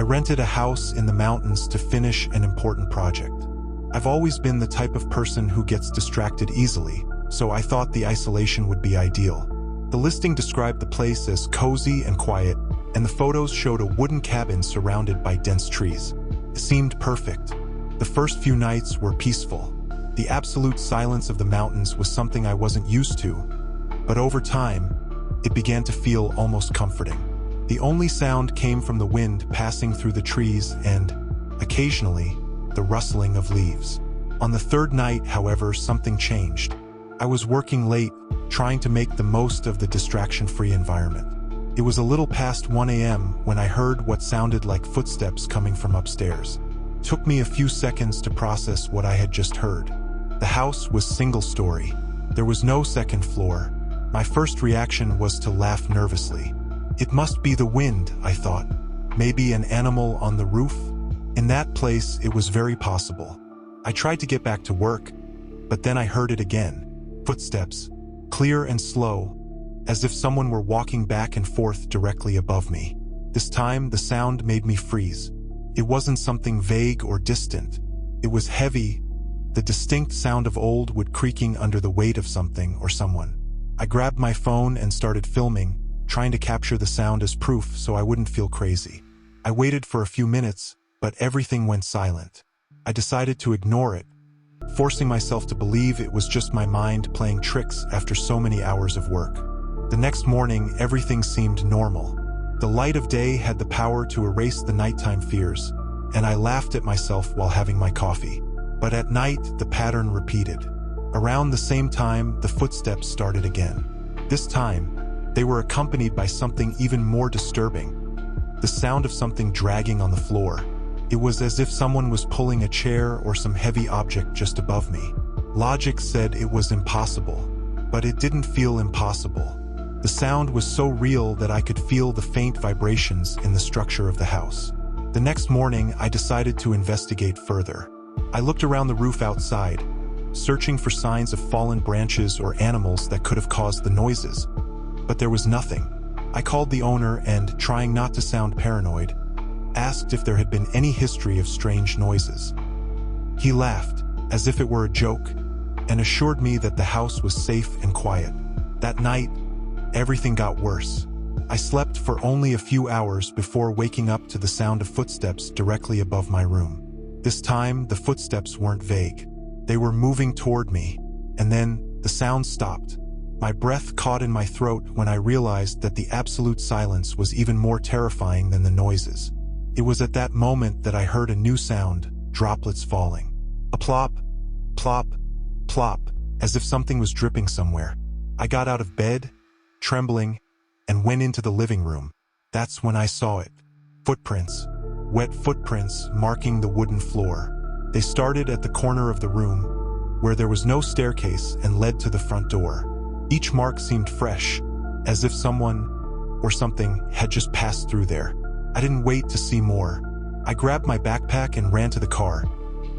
I rented a house in the mountains to finish an important project. I've always been the type of person who gets distracted easily, so I thought the isolation would be ideal. The listing described the place as cozy and quiet, and the photos showed a wooden cabin surrounded by dense trees. It seemed perfect. The first few nights were peaceful. The absolute silence of the mountains was something I wasn't used to, but over time, it began to feel almost comforting. The only sound came from the wind passing through the trees and, occasionally, the rustling of leaves. On the third night, however, something changed. I was working late, trying to make the most of the distraction-free environment. It was a little past 1 a.m. when I heard what sounded like footsteps coming from upstairs. It took me a few seconds to process what I had just heard. The house was single-story. There was no second floor. My first reaction was to laugh nervously. It must be the wind, I thought. Maybe an animal on the roof? In that place, it was very possible. I tried to get back to work, but then I heard it again. Footsteps, clear and slow, as if someone were walking back and forth directly above me. This time, the sound made me freeze. It wasn't something vague or distant. It was heavy, the distinct sound of old wood creaking under the weight of something or someone. I grabbed my phone and started filming, trying to capture the sound as proof so I wouldn't feel crazy. I waited for a few minutes, but everything went silent. I decided to ignore it, forcing myself to believe it was just my mind playing tricks after so many hours of work. The next morning, everything seemed normal. The light of day had the power to erase the nighttime fears, and I laughed at myself while having my coffee. But at night, the pattern repeated. Around the same time, the footsteps started again. This time, they were accompanied by something even more disturbing. The sound of something dragging on the floor. It was as if someone was pulling a chair or some heavy object just above me. Logic said it was impossible, but it didn't feel impossible. The sound was so real that I could feel the faint vibrations in the structure of the house. The next morning, I decided to investigate further. I looked around the roof outside, searching for signs of fallen branches or animals that could have caused the noises. But there was nothing. I called the owner and, trying not to sound paranoid, asked if there had been any history of strange noises. He laughed, as if it were a joke, and assured me that the house was safe and quiet. That night, everything got worse. I slept for only a few hours before waking up to the sound of footsteps directly above my room. This time, the footsteps weren't vague. They were moving toward me, and then the sound stopped. My breath caught in my throat when I realized that the absolute silence was even more terrifying than the noises. It was at that moment that I heard a new sound, droplets falling. A plop, plop, plop, as if something was dripping somewhere. I got out of bed, trembling, and went into the living room. That's when I saw it. Footprints. Wet footprints marking the wooden floor. They started at the corner of the room, where there was no staircase, and led to the front door. Each mark seemed fresh, as if someone or something had just passed through there. I didn't wait to see more. I grabbed my backpack and ran to the car,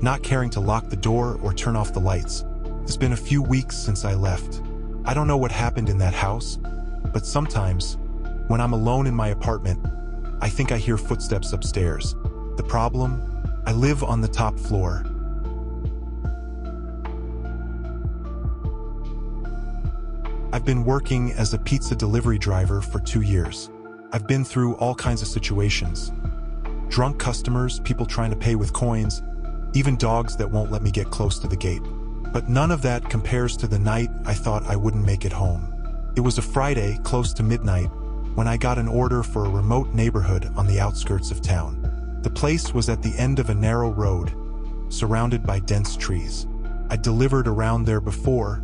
not caring to lock the door or turn off the lights. It's been a few weeks since I left. I don't know what happened in that house, but sometimes, when I'm alone in my apartment, I think I hear footsteps upstairs. The problem? I live on the top floor. I've been working as a pizza delivery driver for 2 years. I've been through all kinds of situations. Drunk customers, people trying to pay with coins, even dogs that won't let me get close to the gate. But none of that compares to the night I thought I wouldn't make it home. It was a Friday, close to midnight, when I got an order for a remote neighborhood on the outskirts of town. The place was at the end of a narrow road, surrounded by dense trees. I'd delivered around there before,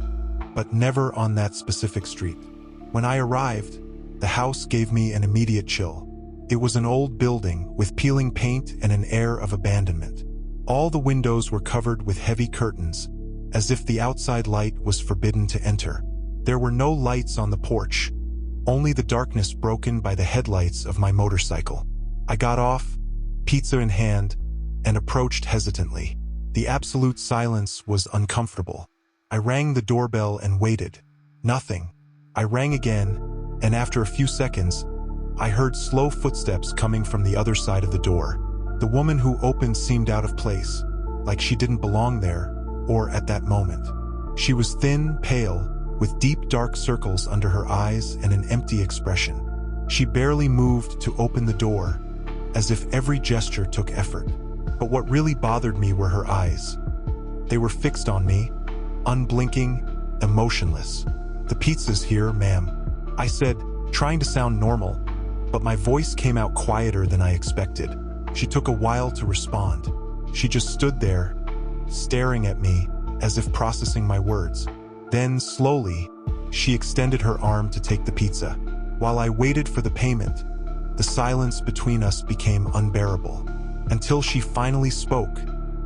but never on that specific street. When I arrived, the house gave me an immediate chill. It was an old building with peeling paint and an air of abandonment. All the windows were covered with heavy curtains, as if the outside light was forbidden to enter. There were no lights on the porch, only the darkness broken by the headlights of my motorcycle. I got off, pizza in hand, and approached hesitantly. The absolute silence was uncomfortable. I rang the doorbell and waited. Nothing. I rang again, and after a few seconds, I heard slow footsteps coming from the other side of the door. The woman who opened seemed out of place, like she didn't belong there, or at that moment. She was thin, pale, with deep dark circles under her eyes and an empty expression. She barely moved to open the door, as if every gesture took effort. But what really bothered me were her eyes. They were fixed on me, unblinking, emotionless. "The pizza's here, ma'am," I said, trying to sound normal, but my voice came out quieter than I expected. She took a while to respond. She just stood there, staring at me, as if processing my words. Then, slowly, she extended her arm to take the pizza. While I waited for the payment, the silence between us became unbearable, until she finally spoke,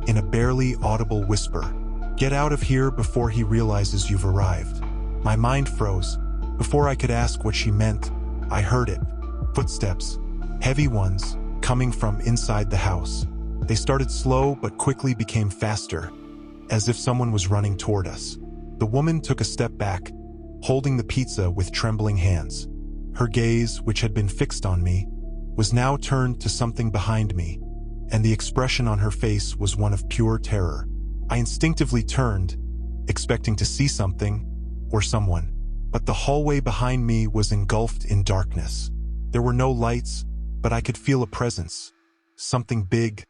in a barely audible whisper. "Get out of here before he realizes you've arrived." My mind froze. Before I could ask what she meant, I heard it. Footsteps, heavy ones, coming from inside the house. They started slow but quickly became faster, as if someone was running toward us. The woman took a step back, holding the pizza with trembling hands. Her gaze, which had been fixed on me, was now turned to something behind me, and the expression on her face was one of pure terror. I instinctively turned, expecting to see something, or someone, but the hallway behind me was engulfed in darkness. There were no lights, but I could feel a presence. Something big,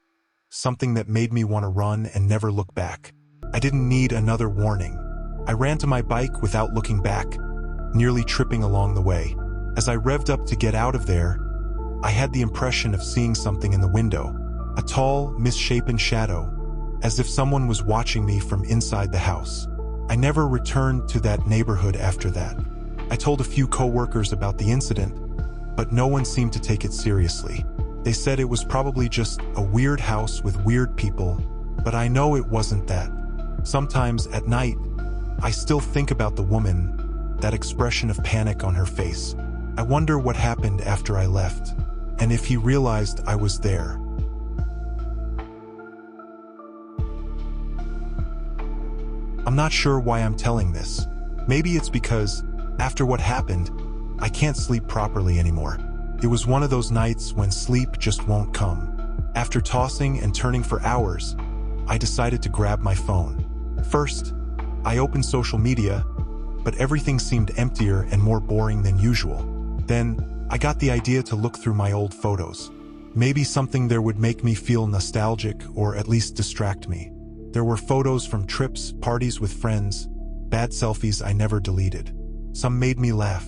something that made me want to run and never look back. I didn't need another warning. I ran to my bike without looking back, nearly tripping along the way. As I revved up to get out of there, I had the impression of seeing something in the window, a tall, misshapen shadow, as if someone was watching me from inside the house. I never returned to that neighborhood after that. I told a few coworkers about the incident, but no one seemed to take it seriously. They said it was probably just a weird house with weird people, but I know it wasn't that. Sometimes at night, I still think about the woman, that expression of panic on her face. I wonder what happened after I left, and if he realized I was there. I'm not sure why I'm telling this. Maybe it's because, after what happened, I can't sleep properly anymore. It was one of those nights when sleep just won't come. After tossing and turning for hours, I decided to grab my phone. First, I opened social media, but everything seemed emptier and more boring than usual. Then, I got the idea to look through my old photos. Maybe something there would make me feel nostalgic or at least distract me. There were photos from trips, parties with friends, bad selfies I never deleted. Some made me laugh.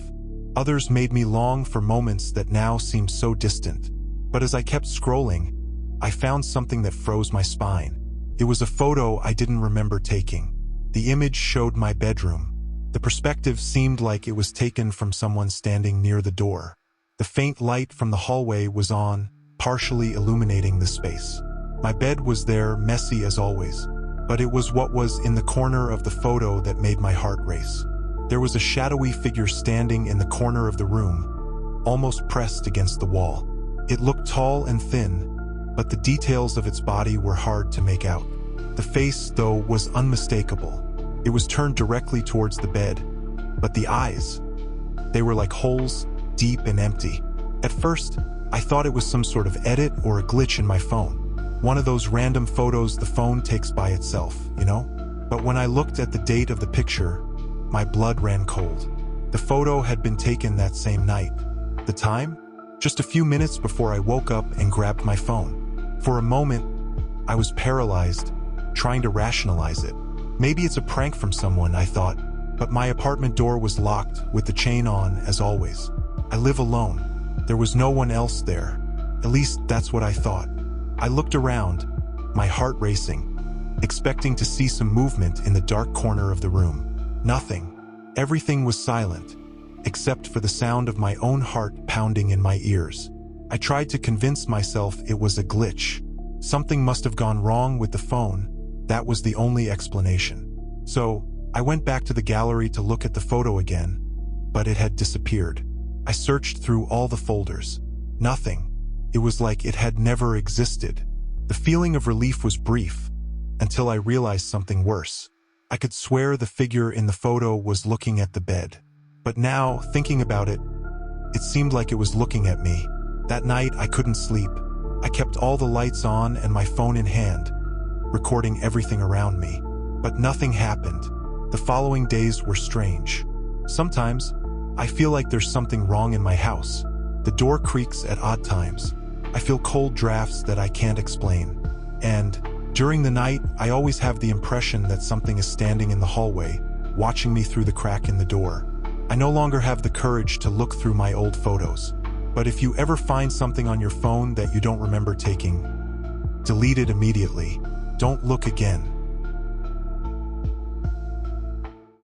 Others made me long for moments that now seemed so distant. But as I kept scrolling, I found something that froze my spine. It was a photo I didn't remember taking. The image showed my bedroom. The perspective seemed like it was taken from someone standing near the door. The faint light from the hallway was on, partially illuminating the space. My bed was there, messy as always, but it was what was in the corner of the photo that made my heart race. There was a shadowy figure standing in the corner of the room, almost pressed against the wall. It looked tall and thin, but the details of its body were hard to make out. The face, though, was unmistakable. It was turned directly towards the bed, but the eyes, they were like holes, deep and empty. At first, I thought it was some sort of edit or a glitch in my phone. One of those random photos the phone takes by itself, you know? But when I looked at the date of the picture, my blood ran cold. The photo had been taken that same night. The time? Just a few minutes before I woke up and grabbed my phone. For a moment, I was paralyzed, trying to rationalize it. Maybe it's a prank from someone, I thought, but my apartment door was locked with the chain on as always. I live alone. There was no one else there. At least that's what I thought. I looked around, my heart racing, expecting to see some movement in the dark corner of the room. Nothing. Everything was silent, except for the sound of my own heart pounding in my ears. I tried to convince myself it was a glitch. Something must have gone wrong with the phone. That was the only explanation. So, I went back to the gallery to look at the photo again, but it had disappeared. I searched through all the folders. Nothing. It was like it had never existed. The feeling of relief was brief, until I realized something worse. I could swear the figure in the photo was looking at the bed. But now, thinking about it, It seemed like it was looking at me. That night, I couldn't sleep. I kept all the lights on and my phone in hand, recording everything around me. But nothing happened. The following days were strange. Sometimes, I feel like there's something wrong in my house. The door creaks at odd times. I feel cold drafts that I can't explain. And during the night, I always have the impression that something is standing in the hallway, watching me through the crack in the door. I no longer have the courage to look through my old photos. But if you ever find something on your phone that you don't remember taking, delete it immediately. Don't look again.